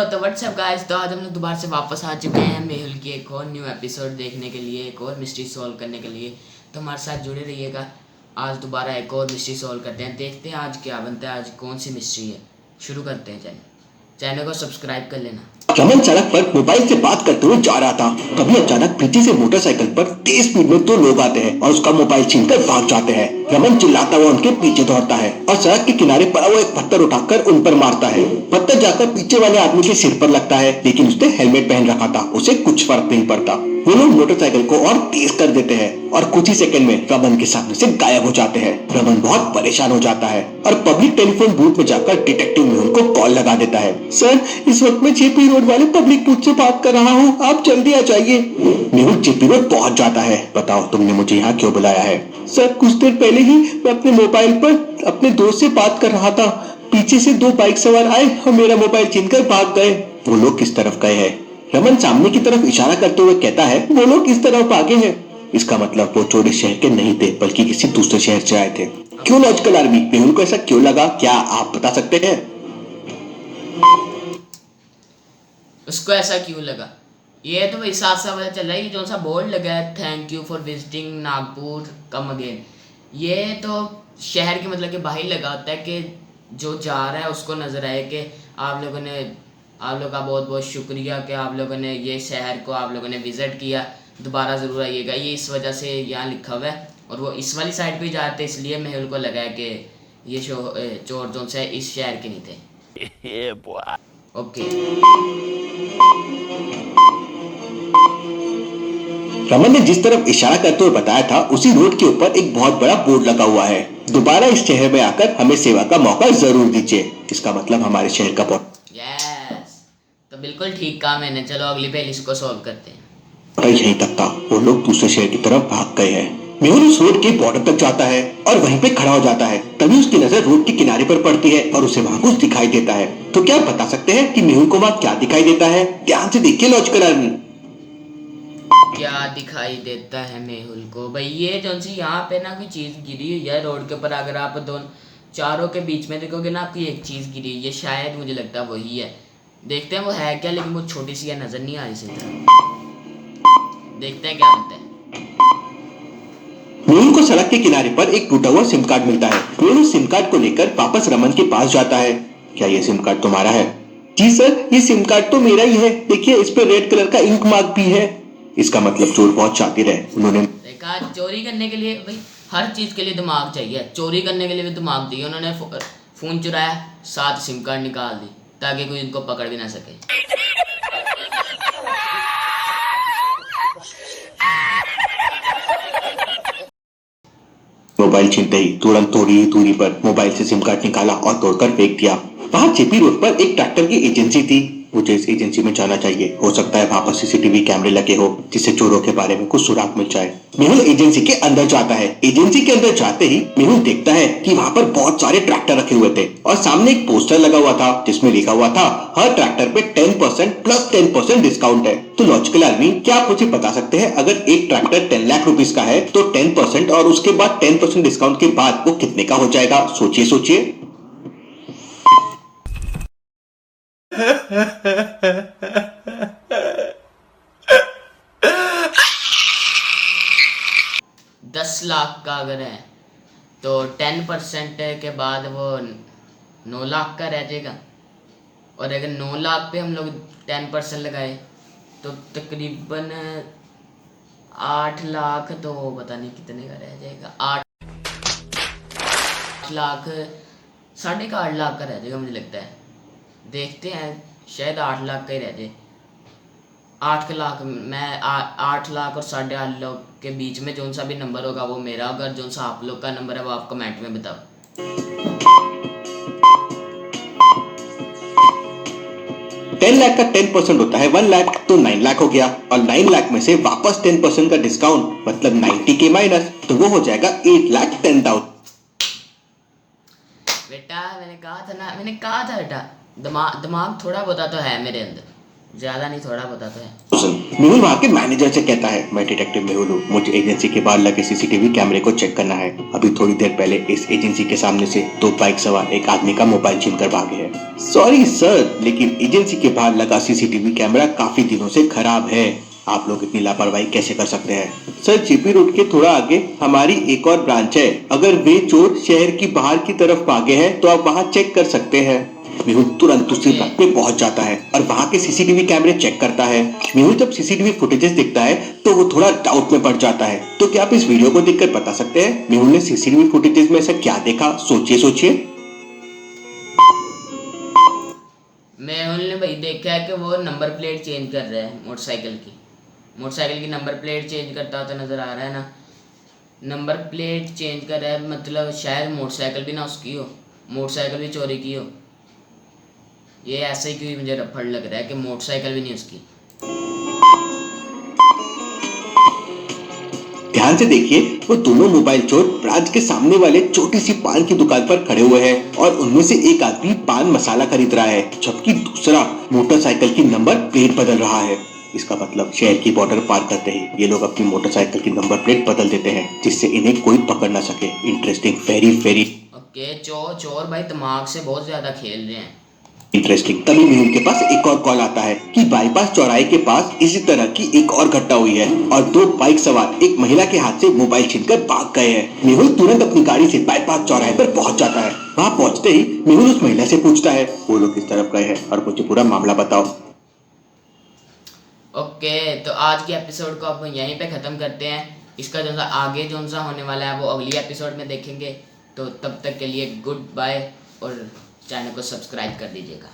तो WhatsApp guys, तो आज हम लोग दोबारा से वापस आ चुके हैं मेहुल की एक और न्यू एपिसोड देखने के लिए, एक और मिस्ट्री सॉल्व करने के लिए। तो हमारे साथ जुड़े रहिएगा। आज दोबारा एक और मिस्ट्री सॉल्व करते हैं, देखते हैं आज क्या बनता है, आज कौन सी मिस्ट्री है। शुरू करते हैं। चैनल को सब्सक्राइब कर लेना। रमन सड़क पर मोबाइल से बात करते हुए जा रहा था। तभी अचानक पीछे से मोटरसाइकिल पर तेज स्पीड में 2 लोग आते हैं और उसका मोबाइल छीनकर भाग जाते हैं। रमन चिल्लाता हुआ उनके पीछे दौड़ता है और सड़क के किनारे पड़ा हुआ एक पत्थर उठाकर उन पर मारता है। पत्थर जाकर पीछे वाले आदमी के सिर पर लगता है, लेकिन उसने हेलमेट पहन रखा था, उसे कुछ फर्क नहीं पड़ता। वो लोग मोटरसाइकिल को और तेज कर देते हैं और कुछ ही सेकंड में रमन के सामने से गायब हो जाते हैं। रमन बहुत परेशान हो जाता है और पब्लिक टेलीफोन बूथ में जाकर डिटेक्टिव मेहुल को कॉल लगा देता है। सर, इस वक्त मैं जेपी रोड वाले पब्लिक बूथ से बात कर रहा हूँ, आप जल्दी आ जाइए। मेहुल जेपी रोड पहुँच जाता है। बताओ, तुमने मुझे यहाँ क्यों बुलाया है? सर, कुछ देर पहले ही मैं अपने मोबाइल पर अपने दोस्त से बात कर रहा था। पीछे से 2 बाइक सवार आए और मेरा मोबाइल छीनकर भाग गए। वो लोग किस तरफ गए हैं? रमन सामने की तरफ इशारा करते हुए कहता है, वो लोग इस तरफ भागे हैं। इसका मतलब वो चोर इस शहर के नहीं थे, बल्कि किसी दूसरे शहर से आए थे। क्यों लॉजिकल आर्मी? मेहुल को ऐसा क्यों लगा, क्या आप बता सकते हैं? उसको ऐसा क्यों लगा, ये तो भाई साफ साफ पता चल रहा है। ये जो सा बोर्ड लगा है, thank you for visiting Nagpur come again, ये तो शहर के मतलब के बाहर लगा होता है कि जो जा रहा है उसको नजर आए कि आप लोगों का बहुत बहुत शुक्रिया कि आप लोगों ने ये शहर को आप लोगों ने विजिट किया, दोबारा ज़रूर आइएगा। ये इस वजह से यहाँ लिखा हुआ है और वो इस वाली साइड पे जाते, इसलिए मेहुल को लगा है कि ये चोर जो से इस शहर के नहीं थे। ओके। रमन ने जिस तरफ इशारा करते हुए बताया था, उसी रोड के ऊपर एक बहुत बड़ा बोर्ड लगा हुआ है, दोबारा इस शहर में आकर हमें सेवा का मौका जरूर दीजिए। इसका मतलब हमारे शहर का यस, तो बिल्कुल ठीक कहा मैंने। चलो अगली पहेली इसको सॉल्व करते हैं। यहीं तक था, वो लोग दूसरे शहर की तरफ भाग गए हैं। मेहुल उस रोड के बॉर्डर तक जाता है और वहीं पे खड़ा हो जाता है। तभी उसकी नजर रोड के किनारे पर पड़ती है और उसे वहाँ कुछ दिखाई देता है। तो क्या आप बता सकते हैं कि मेहुल को वहाँ क्या दिखाई देता है? ध्यान से देखिए लॉजिकल आर्मी। क्या दिखाई देता है मेहुल को? भाई ये जो सी यहाँ पे ना कोई चीज़ गिरी हुई है रोड के ऊपर। अगर आप दोनों चारों के बीच में देखोगे ना, आपको एक चीज़ गिरी हुई है, शायद मुझे लगता है वही है। देखते हैं वो है क्या, लेकिन वो छोटी सी है, नज़र नहीं आ रही सही तरह। देखते हैं क्या बनता है। मेहुल को सड़क के किनारे पर एक टूटा हुआ सिम कार्ड मिलता है। मेहुल उस सिम कार्ड को लेकर वापस रमन के पास जाता है। क्या ये सिम कार्ड तुम्हारा है? जी सर, ये सिम कार्ड तो मेरा ही है। देखिए, इस पे रेड कलर का इंक मार्क भी है। इसका मतलब चोर बहुत शातिर है। उन्होंने देखा, चोरी करने के लिए भाई हर चीज़ के लिए दिमाग चाहिए। चोरी करने के लिए भी दिमाग चाहिए। उन्होंने फ़ोन चुराया, साथ सिम कार्ड निकाल दी ताकि कोई इनको पकड़ भी ना सके। मोबाइल छीनते ही तुरंत थोड़ी ही दूरी पर मोबाइल से सिम कार्ड निकाला और तोड़कर फेंक दिया। वहाँ जेपी रोड पर एक ट्रैक्टर की एजेंसी थी। मुझे इस एजेंसी में जाना चाहिए। हो सकता है वहाँ पर सीसीटीवी कैमरे लगे हो, जिससे चोरों के बारे में कुछ सुराग मिल जाए। मेहुल एजेंसी के अंदर जाता है। एजेंसी के अंदर जाते ही मेहुल देखता है कि वहाँ पर बहुत सारे ट्रैक्टर रखे हुए थे और सामने एक पोस्टर लगा हुआ था जिसमें लिखा हुआ था, हर ट्रैक्टर पे 10% प्लस 10% डिस्काउंट है। तो लॉजिकल आर्मी, क्या आप मुझे बता सकते हैं, अगर एक ट्रैक्टर 10 लाख रुपीस का है तो 10% और उसके बाद 10% डिस्काउंट के बाद वो कितने का हो जाएगा? सोचिए सोचिए। 10 लाख का अगर है तो 10% के बाद वो 9 लाख का रह जाएगा। और अगर 9 लाख पे हम लोग 10% लगाए तो तकरीबन 8 लाख, तो पता नहीं कितने का रह जाएगा। 8 लाख, 8.5 लाख का रह जाएगा मुझे लगता है। देखते हैं, शायद 8 लाख का ही रह जाए। 8 लाख, मैं 8 लाख और 8.5 लाख के बीच में जो सा भी नंबर होगा वो मेरा होगा। जो सा आप लोग का नंबर है वो आप कमेंट में बताओ। 10 लाख का 10% होता है 1 लाख, तो 9 लाख हो गया और 9 लाख में से वापस 10% का डिस्काउंट मतलब 90 के माइनस, तो वो हो जाएगा 8,10,000। बेटा मैंने कहा था बेटा, दिमाग थोड़ा बहुत तो है मेरे अंदर। ज़्यादा नहीं, थोड़ा बता तो है। मेहुल वहाँ के मैनेजर से कहता है, मैं डिटेक्टिव मेहुल हूँ, मुझे एजेंसी के बाहर लगे सीसीटीवी कैमरे को चेक करना है। अभी थोड़ी देर पहले इस एजेंसी के सामने से 2 बाइक सवार एक आदमी का मोबाइल छीन कर भागे हैं। सॉरी सर, लेकिन एजेंसी के बाहर लगा सीसीटीवी कैमरा काफी दिनों से खराब है। आप लोग इतनी लापरवाही कैसे कर सकते हैं? सर, जीपी रोड के थोड़ा आगे हमारी एक और ब्रांच है। अगर वे चोर शहर की बाहर की तरफ भागे हैं तो आप वहाँ चेक कर सकते हैं। मेहुल तुरंत उसी ओके। ट्रक पे पहुंच जाता है और वहां के सीसीटीवी कैमरे चेक करता है। मेहुल जब सीसीटीवी फुटेजेस देखता है तो वो थोड़ा डाउट में पड़ जाता है। तो क्या आप इस वीडियो को देखकर बता सकते हैं मेहुल ने सीसीटीवी फुटेजेस में ऐसा क्या देखा? सोचिए सोचिए। मेहुल ने भाई देखा है कि वो नंबर प्लेट चेंज कर रहा है मोटरसाइकिल की नंबर प्लेट चेंज करता हुआ तो नज़र आ रहा है ना। नंबर प्लेट चेंज कर रहा है, मतलब शायद मोटरसाइकिल भी ना उसकी हो, मोटरसाइकिल भी चोरी की हो। ये ऐसे ही क्यों मुझे रफड़ लग रहा है कि मोटरसाइकिल भी नहीं उसकी। ध्यान से देखिए, वो दोनों मोबाइल चोर ब्रांच के सामने वाले छोटी सी पान की दुकान पर खड़े हुए हैं और उनमें से एक आदमी पान मसाला खरीद रहा है, जबकि दूसरा मोटरसाइकिल की नंबर प्लेट बदल रहा है। इसका मतलब शहर की बॉर्डर पार करते ही ये लोग अपनी मोटरसाइकिल की नंबर प्लेट बदल देते हैं, जिससे इन्हें कोई पकड़ ना सके। इंटरेस्टिंग, वेरी वेरी ओके, चोर भाई दिमाग से बहुत ज़्यादा खेल रहे हैं। इंटरेस्टिंग। तभी मेहुल के पास एक और कॉल आता है कि बाईपास चौराहे के पास इसी तरह की एक और घटना हुई है और 2 बाइक सवार एक महिला के हाथ से मोबाइल छीनकर भाग गए हैं। मेहुल तुरंत अपनी गाड़ी से बाईपास चौराहे पर पहुंच जाता है। वहां पहुंचते ही मेहुल उस महिला से पूछता है, वो लोग किस तरफ गए हैं और मुझे पूरा मामला बताओ। ओके, तो आज की एपिसोड को अब यहीं पे ख़त्म करते हैं। इसका जो सा आगे जो सा होने वाला है वो अगली एपिसोड में देखेंगे। तो तब तक के लिए गुड बाय और चैनल को सब्सक्राइब कर दीजिएगा।